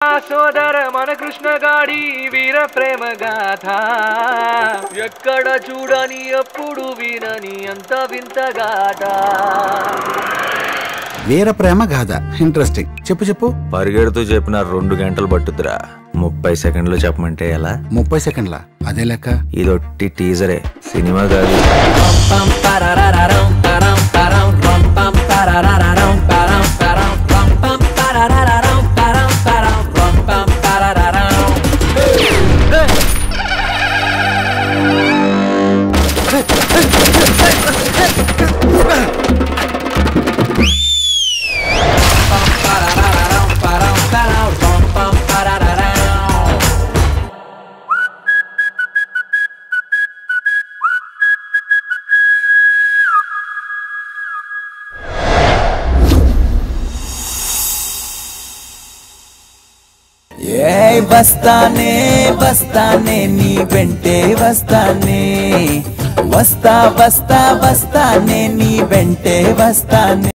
సోదర మన కృష్ణ గాడి వీర ప్రేమ గాథ ఎక్కడ చూడని ఎప్పుడు వినని అంత వింతగాట. వీర ప్రేమ గాథ ఇంట్రెస్టింగ్. చెప్పు చెప్పు. పరిగెడుతూ చెప్పిన 2 గంటలు పట్టుద్దురా. 30 సెకండ్లు చెప్పమంటే ఎలా? 30 సెకండ్ల అదే లెక్క. ఇదొట్టి టీజరే, సినిమా కాదు. వస్తానే వస్తానే నీ వెంటే వస్తానే, వస్తా వస్తా వస్తానే నీ వెంటే వస్తానే.